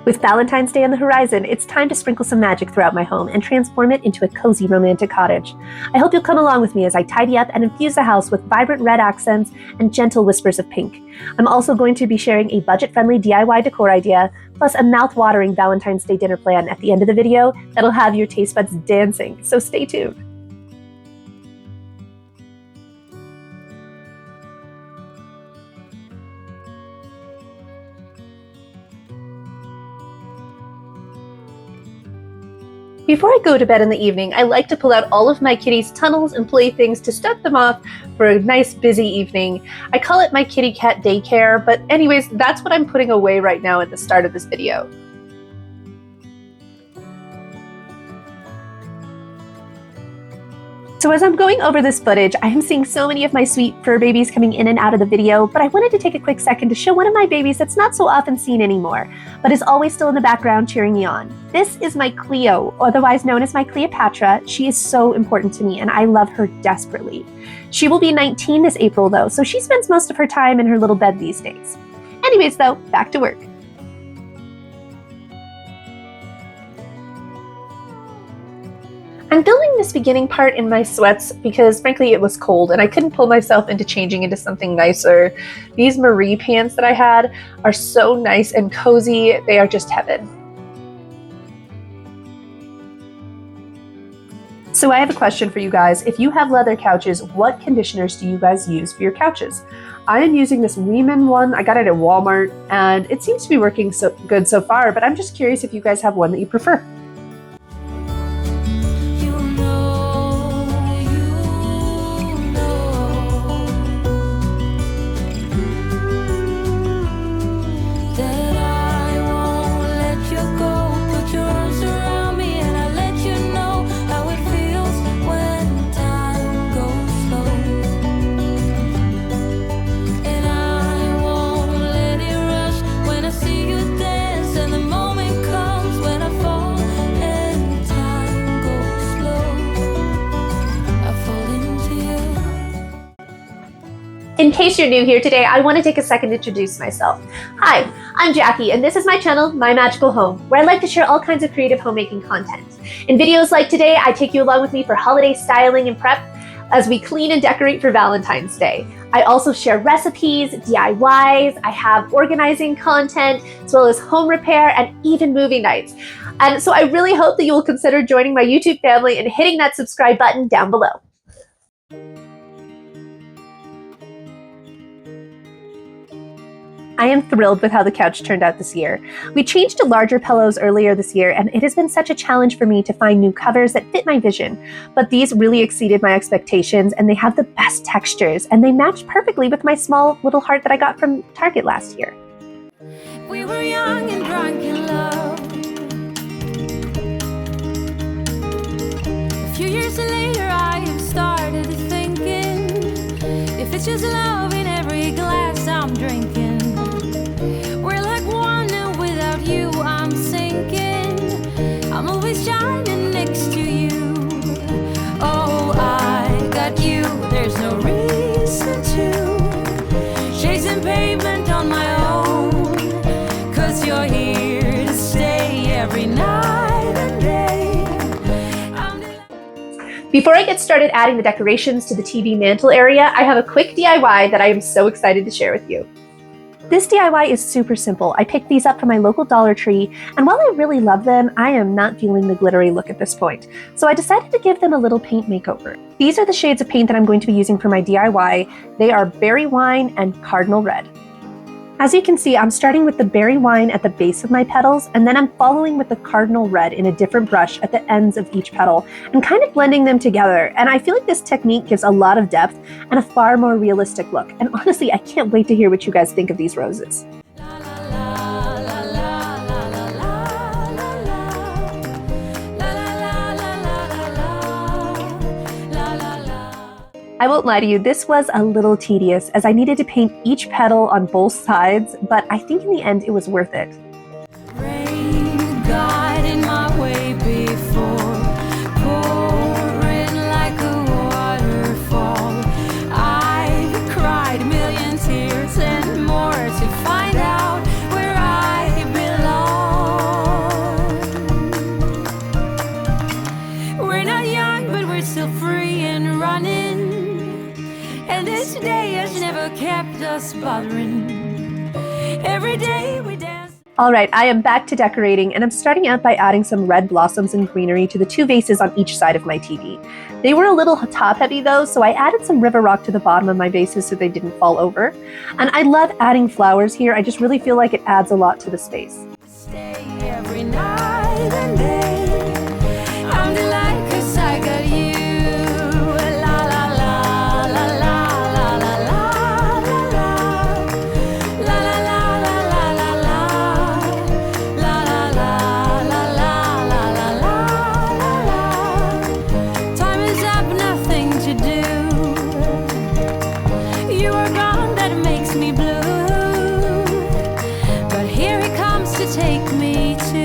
With Valentine's Day on the horizon, it's time to sprinkle some magic throughout my home and transform it into a cozy romantic cottage. I hope you'll come along with me as I tidy up and infuse the house with vibrant red accents and gentle whispers of pink. I'm also going to be sharing a budget-friendly DIY decor idea, plus a mouth-watering Valentine's Day dinner plan at the end of the video that'll have your taste buds dancing, so stay tuned. Before I go to bed in the evening, I like to pull out all of my kitties' tunnels and playthings to start them off for a nice busy evening. I call it my kitty cat daycare, but anyways, that's what I'm putting away right now at the start of this video. So as I'm going over this footage, I am seeing so many of my sweet fur babies coming in and out of the video, but I wanted to take a quick second to show one of my babies that's not so often seen anymore, but is always still in the background cheering me on. This is my Cleo, otherwise known as my Cleopatra. She is so important to me and I love her desperately. She will be 19 this April though, so she spends most of her time in her little bed these days. Anyways though, back to work. I'm building this beginning part in my sweats because frankly it was cold and I couldn't pull myself into changing into something nicer. These Marie pants that I had are so nice and cozy, they are just heaven. So I have a question for you guys. If you have leather couches, what conditioners do you guys use for your couches? I am using this Weiman one. I got it at Walmart and it seems to be working so good so far, but I'm just curious if you guys have one that you prefer. In case you're new here today, I want to take a second to introduce myself. Hi, I'm Jackie, and this is my channel, My Magical Home, where I like to share all kinds of creative homemaking content. In videos like today, I take you along with me for holiday styling and prep as we clean and decorate for Valentine's Day. I also share recipes, DIYs, I have organizing content, as well as home repair and even movie nights. And so I really hope that you will consider joining my YouTube family and hitting that subscribe button down below. I am thrilled with how the couch turned out this year. We changed to larger pillows earlier this year, and it has been such a challenge for me to find new covers that fit my vision. But these really exceeded my expectations, and they have the best textures, and they match perfectly with my small little heart that I got from Target last year. We were young and drunk in love. A few years later, I have started thinking, if it's just love in every glass I'm drinking. We're like one, and without you I'm sinking. I'm always shining next to you. Oh, I got you, there's no reason to chasing pavement on my own, 'cause you're here to stay every night and day. Before I get started adding the decorations to the TV mantle area, I have a quick DIY that I am so excited to share with you. This DIY is super simple. I picked these up from my local Dollar Tree, and while I really love them, I am not feeling the glittery look at this point. So I decided to give them a little paint makeover. These are the shades of paint that I'm going to be using for my DIY. They are Berry Wine and Cardinal Red. As you can see, I'm starting with the Berry Wine at the base of my petals, and then I'm following with the Cardinal Red in a different brush at the ends of each petal, and kind of blending them together. And I feel like this technique gives a lot of depth and a far more realistic look. And honestly, I can't wait to hear what you guys think of these roses. I won't lie to you, this was a little tedious as I needed to paint each petal on both sides, but I think in the end it was worth it. Rain got in my way before, pouring like a waterfall. I've cried a million tears and more to find out where I belong. All right, I am back to decorating, and I'm starting out by adding some red blossoms and greenery to the two vases on each side of my TV. They were a little top heavy though, so I added some river rock to the bottom of my vases so they didn't fall over. And I love adding flowers here. I just really feel like it adds a lot to the space. Stay every night and day. I'm delighted 'cause I got you. La la la la la la la la la la la la la la la la la la la la. Time is up, nothing to do. You are gone, that makes me blue. But here he comes to take me to.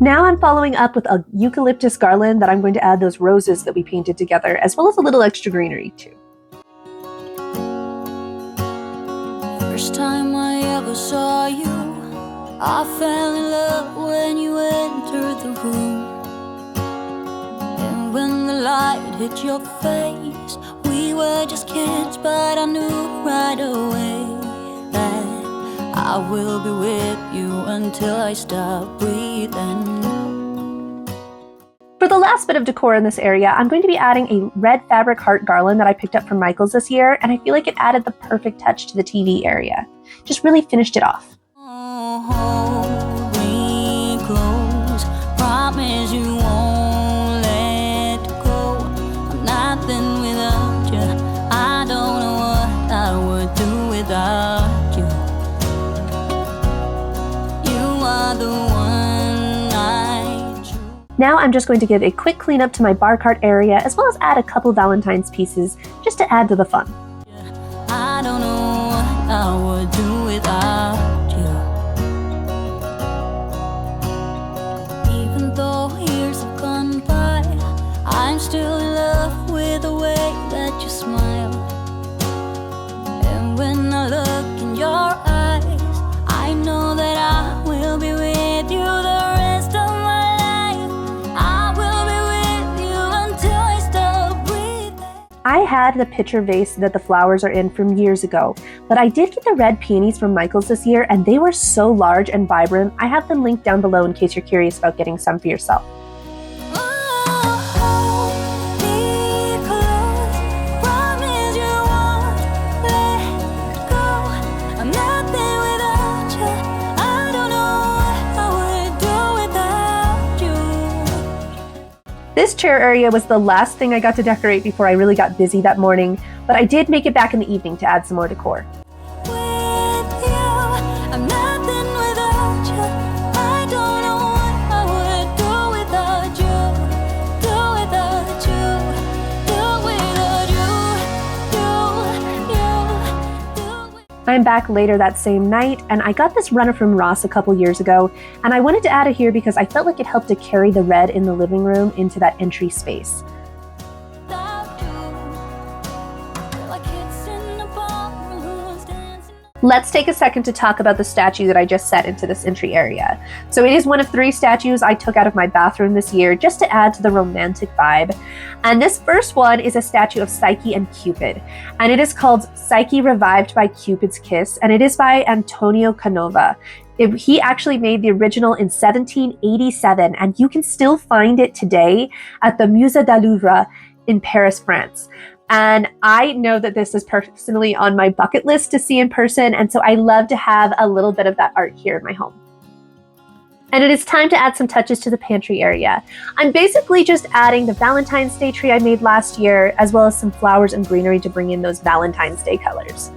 Now I'm following up with a eucalyptus garland that I'm going to add those roses that we painted together, as well as a little extra greenery too. First time I ever saw you, I fell in love when you entered the room. And when the light hit your face, we were just kids, but I knew right away that I will be with you until I stop breathing. For the last bit of decor in this area, I'm going to be adding a red fabric heart garland that I picked up from Michael's this year, and I feel like it added the perfect touch to the TV area. Just really finished it off. Hold me close, promise you won't let go. I'm nothing without you. I don't know what I would do without you. You are the one I choose. Now I'm just going to give a quick cleanup to my bar cart area, as well as add a couple Valentine's pieces, just to add to the fun. I don't know what I would do without you. Even though years have gone by, I'm still in love with the way that you smile. And when I look in your eyes, I know that I will be with you the rest of my life. I will be with you until I stop breathing. I had the picture vase that the flowers are in from years ago, but I did get the red peonies from Michael's this year, and they were so large and vibrant. I have them linked down below in case you're curious about getting some for yourself. This chair area was the last thing I got to decorate before I really got busy that morning, but I did make it back in the evening to add some more decor. I'm back later that same night, and I got this runner from Ross a couple years ago, and I wanted to add it here because I felt like it helped to carry the red in the living room into that entry space. Let's take a second to talk about the statue that I just set into this entry area. So it is one of 3 statues I took out of my bathroom this year just to add to the romantic vibe. And this first one is a statue of Psyche and Cupid. And it is called Psyche Revived by Cupid's Kiss, and it is by Antonio Canova. He actually made the original in 1787, and you can still find it today at the Musée du Louvre in Paris, France. And I know that this is personally on my bucket list to see in person, and so I love to have a little bit of that art here in my home. And it is time to add some touches to the pantry area. I'm basically just adding the Valentine's Day tree I made last year, as well as some flowers and greenery to bring in those Valentine's Day colors.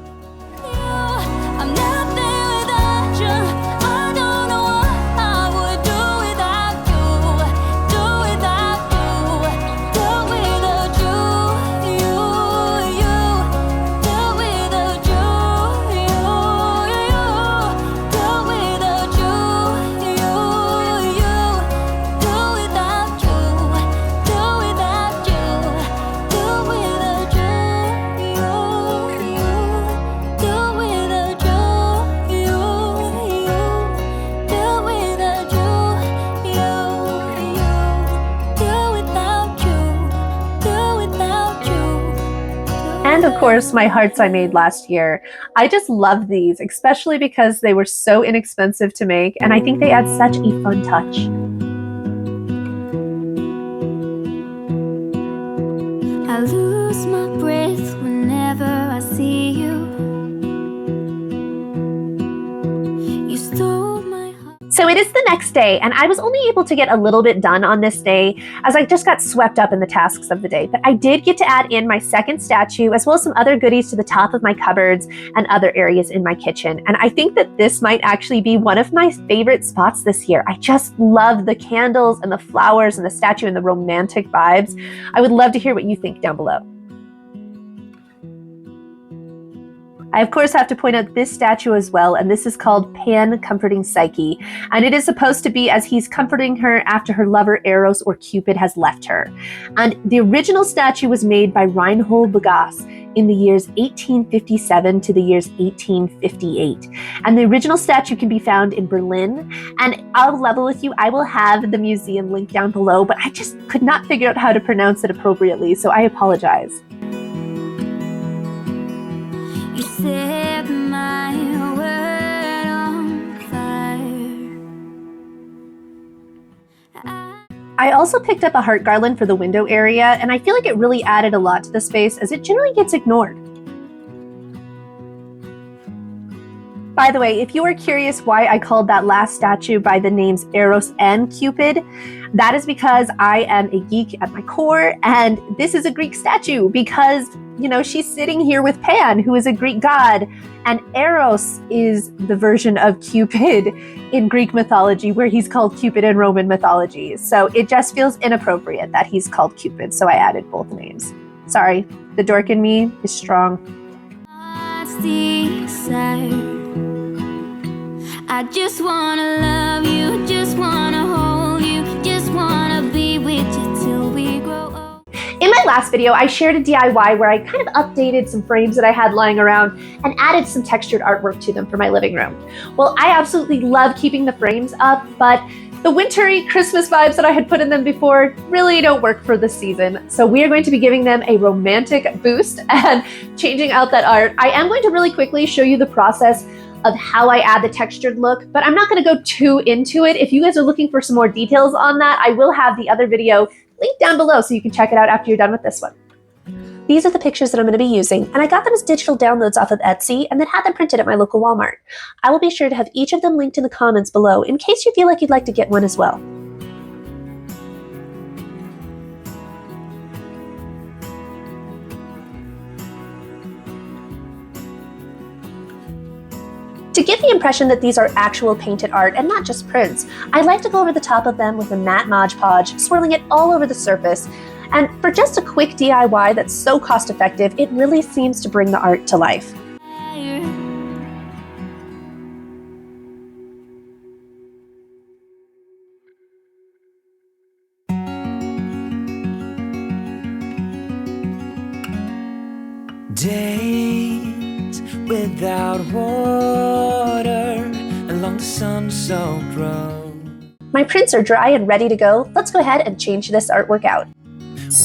And of course, my hearts I made last year. I just love these, especially because they were so inexpensive to make, and I think they add such a fun touch. I lose my breath whenever I see you. You stole my heart. So it is the next day, and I was only able to get a little bit done on this day as I just got swept up in the tasks of the day. But I did get to add in my second statue as well as some other goodies to the top of my cupboards and other areas in my kitchen. And I think that this might actually be one of my favorite spots this year. I just love the candles and the flowers and the statue and the romantic vibes. I would love to hear what you think down below. I of course have to point out this statue as well, and this is called Pan comforting Psyche, and it is supposed to be as he's comforting her after her lover Eros or Cupid has left her. And the original statue was made by Reinhold Begas in the years 1857 to the years 1858. And the original statue can be found in Berlin, and I'll level with you, I will have the museum link down below, but I just could not figure out how to pronounce it appropriately, so I apologize. You set my world on fire. I also picked up a heart garland for the window area, and I feel like it really added a lot to the space as it generally gets ignored. By the way, if you are curious why I called that last statue by the names Eros and Cupid, that is because I am a geek at my core, and this is a Greek statue because, you know, she's sitting here with Pan, who is a Greek god, and Eros is the version of Cupid in Greek mythology where he's called Cupid in Roman mythology. So it just feels inappropriate that he's called Cupid, so I added both names. Sorry, the dork in me is strong. I just wanna love you, just wanna hold you, just wanna be with you till we grow old. In my last video, I shared a DIY where I kind of updated some frames that I had lying around and added some textured artwork to them for my living room. Well, I absolutely love keeping the frames up, but the wintry Christmas vibes that I had put in them before really don't work for this season. So we are going to be giving them a romantic boost and changing out that art. I am going to really quickly show you the process of how I add the textured look, but I'm not going to go too into it. If you guys are looking for some more details on that, I will have the other video linked down below so you can check it out after you're done with this one. These are the pictures that I'm going to be using, and I got them as digital downloads off of Etsy and then had them printed at my local Walmart. I will be sure to have each of them linked in the comments below in case you feel like you'd like to get one as well. To give the impression that these are actual painted art and not just prints, I like to go over the top of them with a matte Mod Podge, swirling it all over the surface. And for just a quick DIY that's so cost effective, it really seems to bring the art to life. Days without water along the sun-soaked road. My prints are dry and ready to go. Let's go ahead and change this artwork out.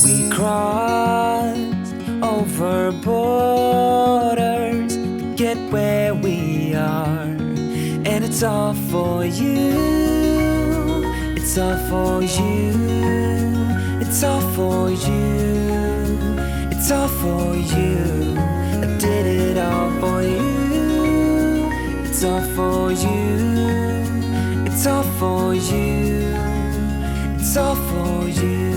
We crossed over borders to get where we are, and it's all for you. It's all for you. It's all for you. It's all for you. I did it all for you. It's all for you. It's all for you. It's all for you.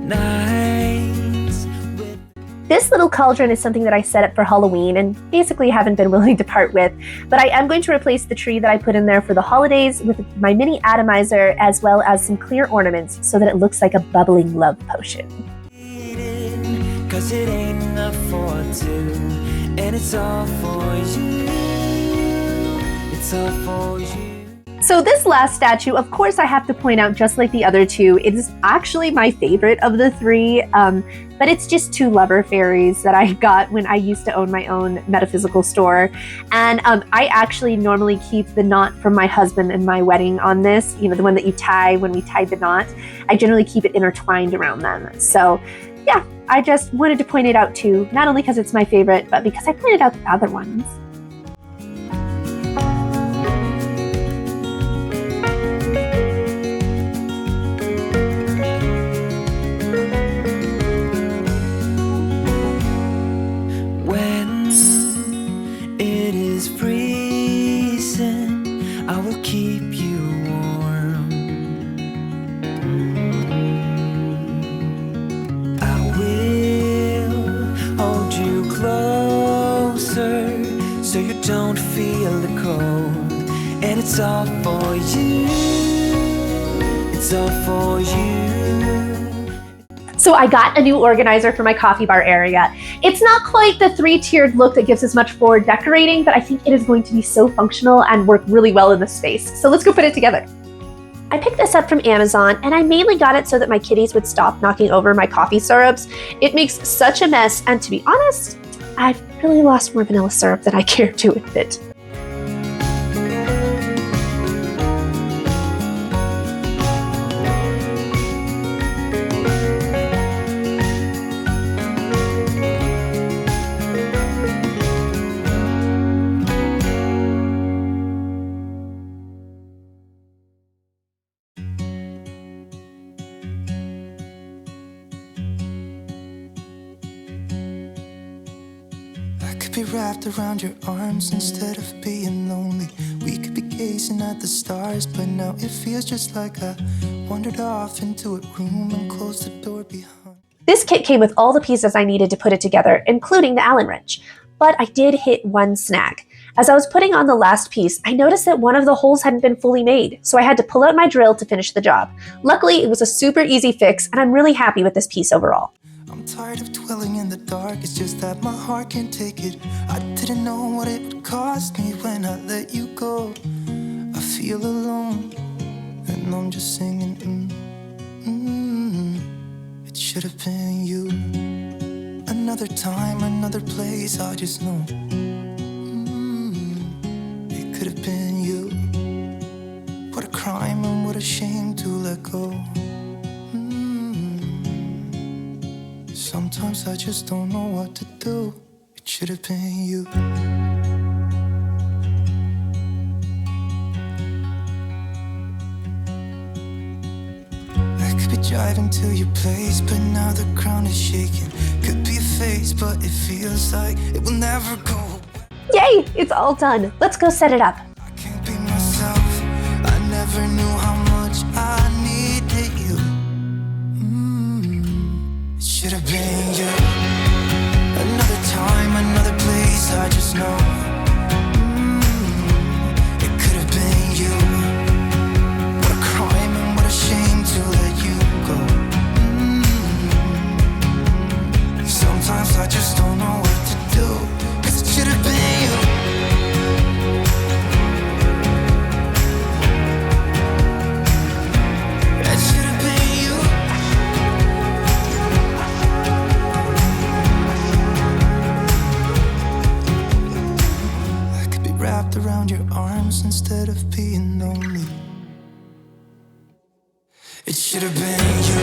Nights with... This little cauldron is something that I set up for Halloween and basically haven't been willing to part with, but I am going to replace the tree that I put in there for the holidays with my mini atomizer as well as some clear ornaments so that it looks like a bubbling love potion. 'Cause it ain't enough for two, and it's all for you. It's all for you. So this last statue, of course I have to point out, just like the other two, it is actually my favorite of the three, but it's just two lover fairies that I got when I used to own my own metaphysical store. And I actually normally keep the knot from my husband and my wedding on this, you know, the one that you tie when we tied the knot. I generally keep it intertwined around them. So yeah, I just wanted to point it out too, not only because it's my favorite, but because I pointed out the other ones. When it is freezing, I will keep you warm. I will hold you closer so you don't feel the cold. And it's all for you. It's all for you. So I got a new organizer for my coffee bar area. It's not quite the 3-tiered look that gives as much forward decorating, but I think it is going to be so functional and work really well in this space. So let's go put it together. I picked this up from Amazon, and I mainly got it so that my kitties would stop knocking over my coffee syrups. It makes such a mess, and to be honest, I've really lost more vanilla syrup than I care to admit. Be wrapped around your arms instead of being lonely. We could be gazing at the stars, but now it feels just like I wandered off into a room and closed the door behind. This kit came with all the pieces I needed to put it together, including the Allen wrench. But I did hit one snag. As I was putting on the last piece, I noticed that one of the holes hadn't been fully made, so I had to pull out my drill to finish the job. Luckily, it was a super easy fix, and I'm really happy with this piece overall. I'm tired of dwelling in the dark, it's just that my heart can't take it. I didn't know what it would cost me when I let you go. I feel alone, and I'm just singing, It should have been you. Another time, another place, I just know. It could have been you. What a crime and what a shame to let go. Sometimes I just don't know what to do. It should have been you. I could be driving to your place, but now the ground is shaking. Could be a phase, but it feels like it will never go. Yay! It's all done. Let's go set it up. I can't be myself. I never knew how much I needed you. It should have been you. Another time, another place, I just know. It could have been you. What a crime and what a shame to let you go. Sometimes I just don't know what to do, 'cause it should have been you. It should have been you. I could be wrapped around your arms instead of being lonely. It should have been you.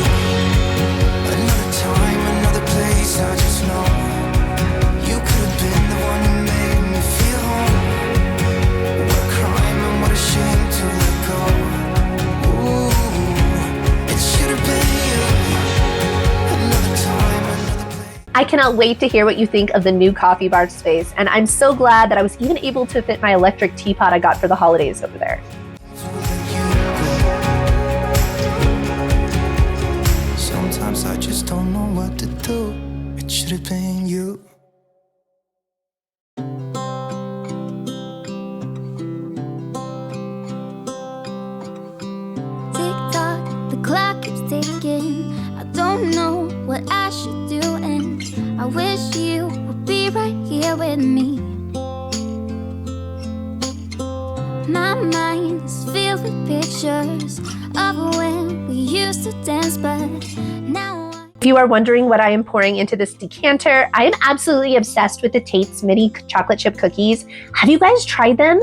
Another time, another place, I just know. You could have been the one who made me feel home. What a crime and what a shame to let go. Ooh, it should have been you. Another time, another place. I cannot wait to hear what you think of the new coffee bar space, and I'm so glad that I was even able to fit my electric teapot I got for the holidays over there. Sometimes I just don't know what to do. It should have been you. Tick tock, the clock keeps ticking. I don't know what I should do, and I wish you would be right here with me. My mind is filled with pictures of when we used to dance, but now If you are wondering what I am pouring into this decanter, I am absolutely obsessed with the Tate's mini chocolate chip cookies. Have you guys tried them?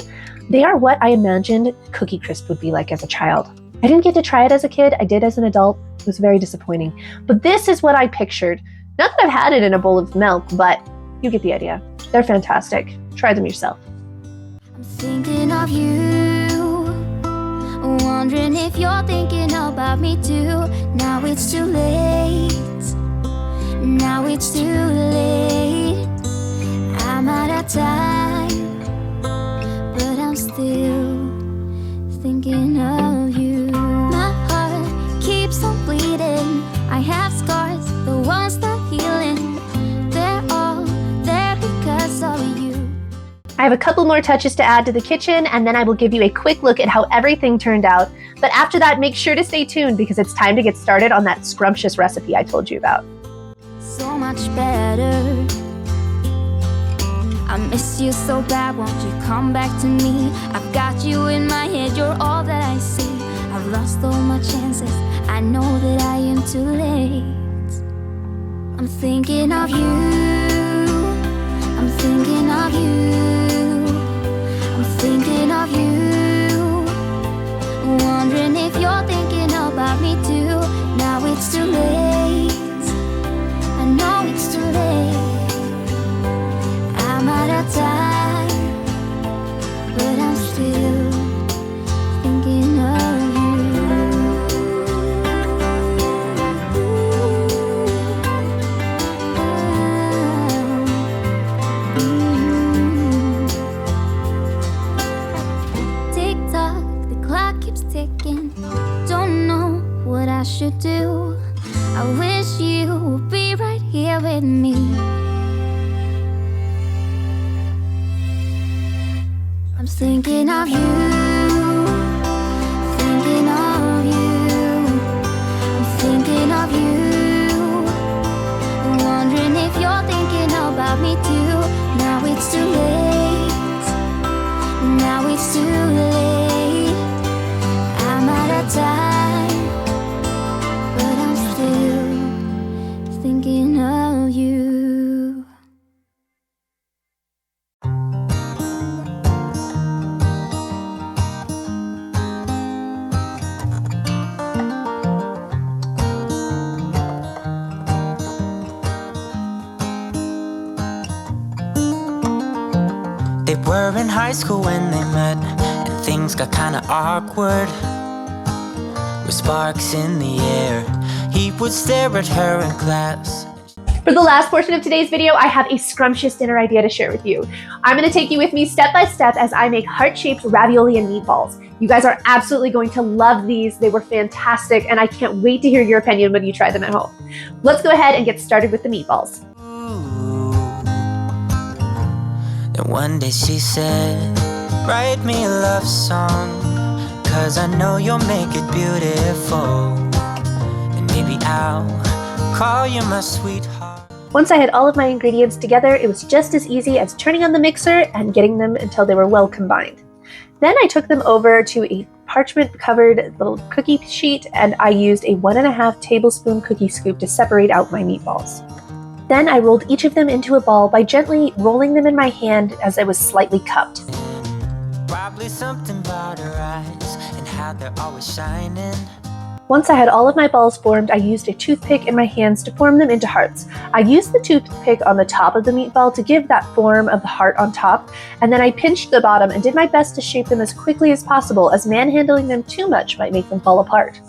They are what I imagined Cookie Crisp would be like as a child. I didn't get to try it as a kid. I did as an adult. It was very disappointing. But this is what I pictured. Not that I've had it in a bowl of milk, but you get the idea. They're fantastic. Try them yourself. I'm thinking of you, wondering if you're thinking about me too. Now it's too late. Now it's too late. I'm out of time, but I'm still thinking of you. My heart keeps on bleeding. I have scars, the ones not healing. They're all there because of you. I have a couple more touches to add to the kitchen, and then I will give you a quick look at how everything turned out. But after that, make sure to stay tuned because it's time to get started on that scrumptious recipe I told you about. So much better. I miss you so bad, won't you come back to me? I've got you in my head, you're all that I see. I've lost all my chances, I know that I am too late. I'm thinking of you, I'm thinking of you, I'm thinking of you, wondering if you're thinking about me too. Now it's too late, I know it's too late. I'm out of time, but I'm still thinking of you. Tick tock, the clock keeps ticking. Don't know what I should do. I wish you would be right here with me. I'm thinking of you, thinking of you, I'm thinking of you, wondering if you're thinking about me too. Now it's too late, now it's too late. I'm out of time, but I'm still thinking of you. They were in high school when they met, and things got kinda awkward. With sparks in the air, he would stare at her in class. For the last portion of today's video, I have a scrumptious dinner idea to share with you. I'm going to take you with me step by step as I make heart-shaped ravioli and meatballs. You guys are absolutely going to love these. They were fantastic, and I can't wait to hear your opinion when you try them at home. Let's go ahead and get started with the meatballs. Then one day she said, write me a love song, 'cause I know you'll make it beautiful. And maybe I'll call you my sweetheart. Once I had all of my ingredients together, it was just as easy as turning on the mixer and getting them until they were well combined. Then I took them over to a parchment-covered little cookie sheet, and I used a 1.5 tablespoon cookie scoop to separate out my meatballs. Then I rolled each of them into a ball by gently rolling them in my hand as I was slightly cupped. Probably something about her eyes and how they're always shining. Once I had all of my balls formed, I used a toothpick in my hands to form them into hearts. I used the toothpick on the top of the meatball to give that form of the heart on top, and then I pinched the bottom and did my best to shape them as quickly as possible, as manhandling them too much might make them fall apart.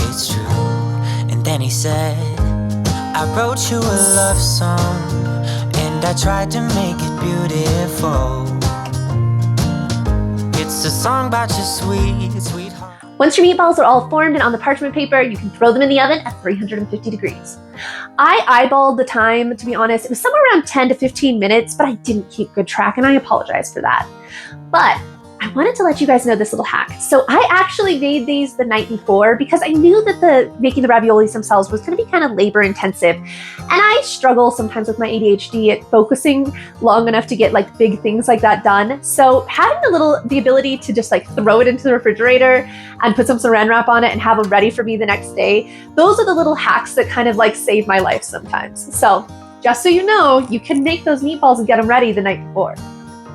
It's true. And then he said, I wrote you a love song, and I tried to make it beautiful. It's a song about your sweet, sweet heart. Once your meatballs are all formed and on the parchment paper, you can throw them in the oven at 350 degrees. I eyeballed the time, to be honest. It was somewhere around 10 to 15 minutes, but I didn't keep good track, and I apologize for that. But I wanted to let you guys know this little hack. So I actually made these the night before because I knew that making the raviolis themselves was going to be kind of labor intensive. And I struggle sometimes with my ADHD at focusing long enough to get like big things like that done. So having the ability to just like throw it into the refrigerator and put some saran wrap on it and have them ready for me the next day, those are the little hacks that kind of like save my life sometimes. So just so you know, you can make those meatballs and get them ready the night before.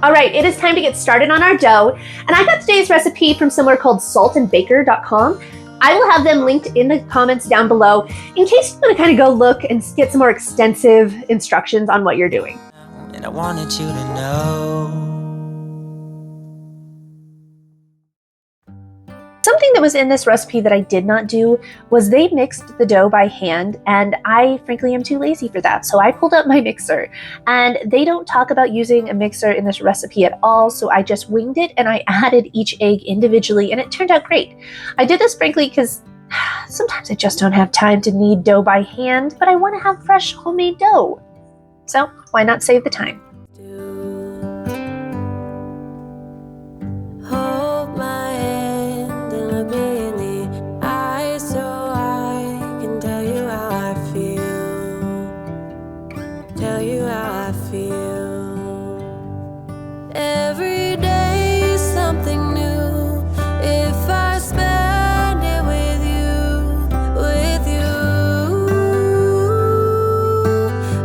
All right, it is time to get started on our dough. And I got today's recipe from somewhere called saltandbaker.com. I will have them linked in the comments down below in case you want to kind of go look and get some more extensive instructions on what you're doing. And I wanted you to know. Something that was in this recipe that I did not do was they mixed the dough by hand, and I frankly am too lazy for that. So I pulled out my mixer, and they don't talk about using a mixer in this recipe at all. So I just winged it and I added each egg individually, and it turned out great. I did this frankly because sometimes I just don't have time to knead dough by hand, but I want to have fresh homemade dough. So why not save the time? Hold my hand and look me in the eyes so I can tell you how I feel. Tell you how I feel. Every day is something new. If I spend it with you, with you,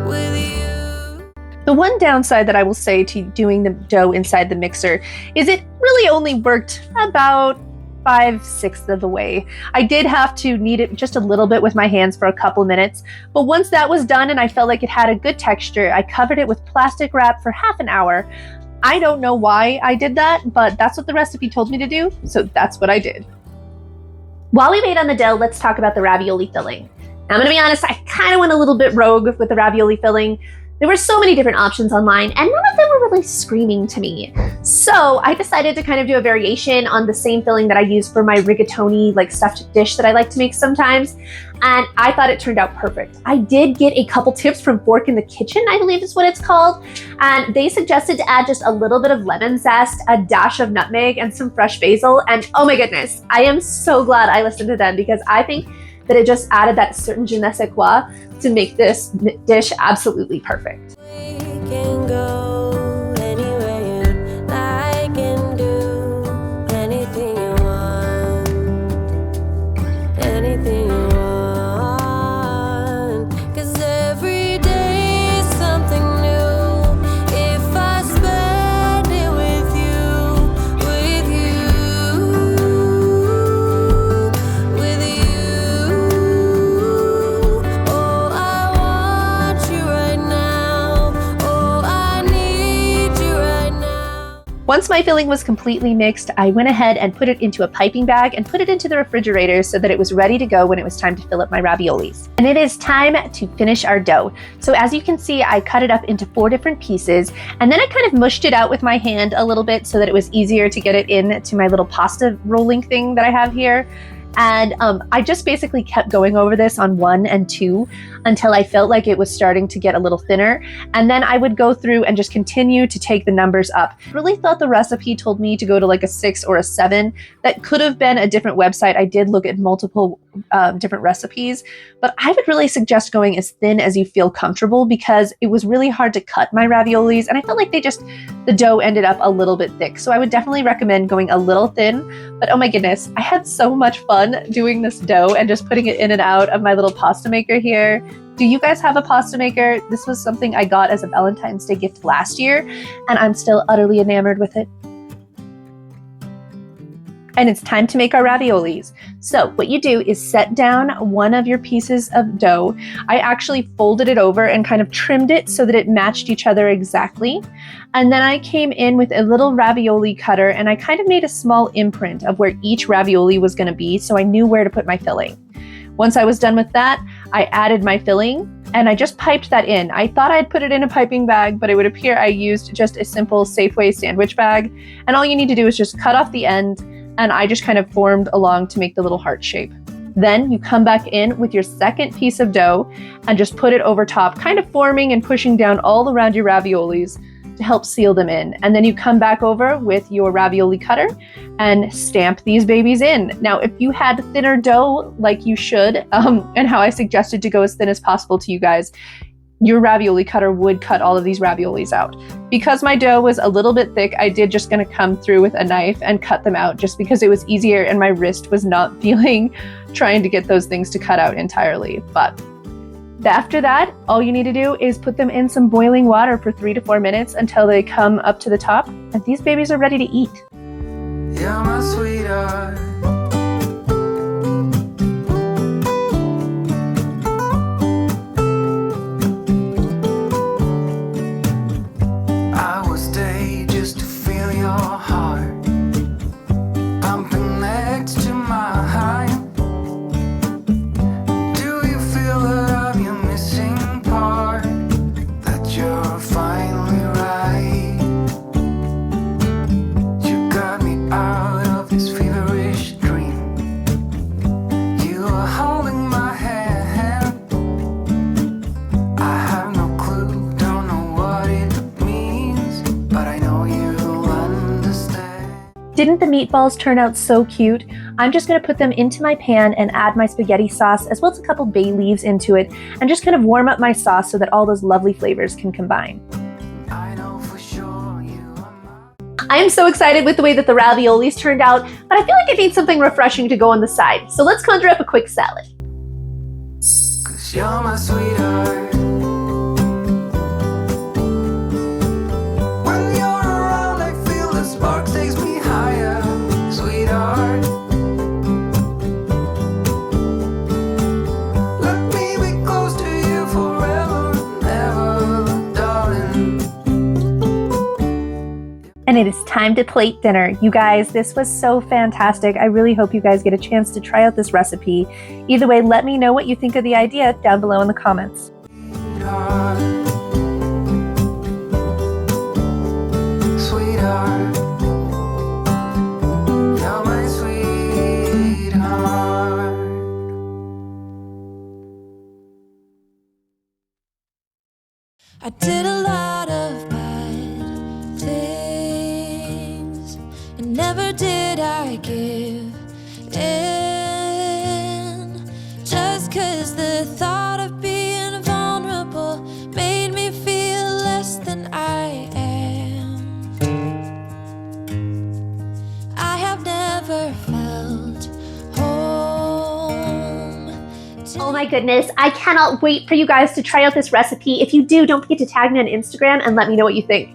with you. The one downside that I will say to doing the dough inside the mixer is it really only worked about 5/6 of the way. I did have to knead it just a little bit with my hands for a couple minutes, but once that was done and I felt like it had a good texture, I covered it with plastic wrap for half an hour. I don't know why I did that, but that's what the recipe told me to do, so that's what I did. While we wait on the dough, let's talk about the ravioli filling. Now, I'm gonna be honest, I kind of went a little bit rogue with the ravioli filling. There were so many different options online, and none of them were really screaming to me. So I decided to kind of do a variation on the same filling that I use for my rigatoni, like stuffed dish that I like to make sometimes, and I thought it turned out perfect. I did get a couple tips from Fork in the Kitchen, I believe is what it's called, and they suggested to add just a little bit of lemon zest, a dash of nutmeg, and some fresh basil, and oh my goodness, I am so glad I listened to them because I think that it just added that certain je ne sais quoi to make this dish absolutely perfect. We can go anywhere you like and do anything you want. Anything you want. 'Cause every day is something new. If I spend it with you, with you, with you. Oh, I want you right now. Oh, I need you right now. Once my filling was completely mixed, I went ahead and put it into a piping bag and put it into the refrigerator so that it was ready to go when it was time to fill up my raviolis. And it is time to finish our dough. So as you can see, I cut it up into 4 different pieces, and then I kind of mushed it out with my hand a little bit so that it was easier to get it into my little pasta rolling thing that I have here. And I just basically kept going over this on 1 and 2 until I felt like it was starting to get a little thinner. And then I would go through and just continue to take the numbers up. I really thought the recipe told me to go to like a 6 or a 7. That could have been a different website. I did look at multiple different recipes, but I would really suggest going as thin as you feel comfortable because it was really hard to cut my raviolis. And I felt like the dough ended up a little bit thick. So I would definitely recommend going a little thin, but oh my goodness, I had so much fun doing this dough and just putting it in and out of my little pasta maker here. Do you guys have a pasta maker? This was something I got as a Valentine's Day gift last year, and I'm still utterly enamored with it. And it's time to make our raviolis. So what you do is set down one of your pieces of dough. I actually folded it over and kind of trimmed it so that it matched each other exactly. And then I came in with a little ravioli cutter and I kind of made a small imprint of where each ravioli was going to be so I knew where to put my filling. Once I was done with that, I added my filling and I just piped that in. I thought I'd put it in a piping bag, but it would appear I used just a simple Safeway sandwich bag. And all you need to do is just cut off the end, and I just kind of formed along to make the little heart shape. Then you come back in with your second piece of dough and just put it over top, kind of forming and pushing down all around your raviolis to help seal them in. And then you come back over with your ravioli cutter and stamp these babies in. Now, if you had thinner dough like you should, and how I suggested to go as thin as possible to you guys, your ravioli cutter would cut all of these raviolis out. Because my dough was a little bit thick, I did just gonna come through with a knife and cut them out just because it was easier and my wrist was not feeling trying to get those things to cut out entirely. But After that, all you need to do is put them in some boiling water for 3 to 4 minutes until they come up to the top, and these babies are ready to eat. Yeah, my sweetheart. I would stay just to feel your heart pumping next to mine. Do you feel that I'm your missing part? That you're finally right. You got me out of this feverish dream. You are holding my hand. I have no clue, don't know what it means, but I know you'll understand. Didn't the meatballs turn out so cute? I'm just going to put them into my pan and add my spaghetti sauce as well as a couple bay leaves into it and just kind of warm up my sauce so that all those lovely flavors can combine. I know for sure you are mine. I am so excited with the way that the raviolis turned out, but I feel like I need something refreshing to go on the side. So let's conjure up a quick salad. 'Cause you're my sweetheart. When you're around, I feel the spark takes me higher, sweetheart. Let me be close to you forever and ever, darling. And it is time to plate dinner. You guys, this was so fantastic. I really hope you guys get a chance to try out this recipe. Either way, let me know what you think of the idea down below in the comments. Sweetheart. Sweetheart. You're my sweetheart. I did a lot of bad things, and never did I give in. Just 'cause the thought of being vulnerable made me feel less than I am. I have never felt home. Oh my goodness, I cannot wait for you guys to try out this recipe. If you do, don't forget to tag me on Instagram and let me know what you think.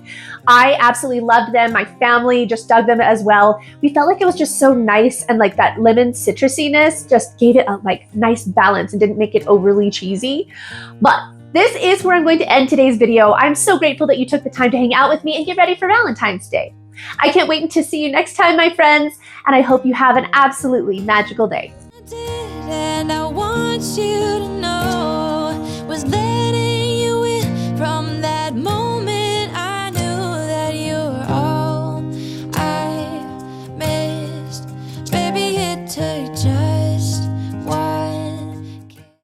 I absolutely loved them. My family just dug them as well. We felt like it was just so nice, and like that lemon citrusiness just gave it a like nice balance and didn't make it overly cheesy. But this is where I'm going to end today's video. I'm so grateful that you took the time to hang out with me and get ready for Valentine's Day. I can't wait to see you next time, my friends, and I hope you have an absolutely magical day. I did, and I want you to know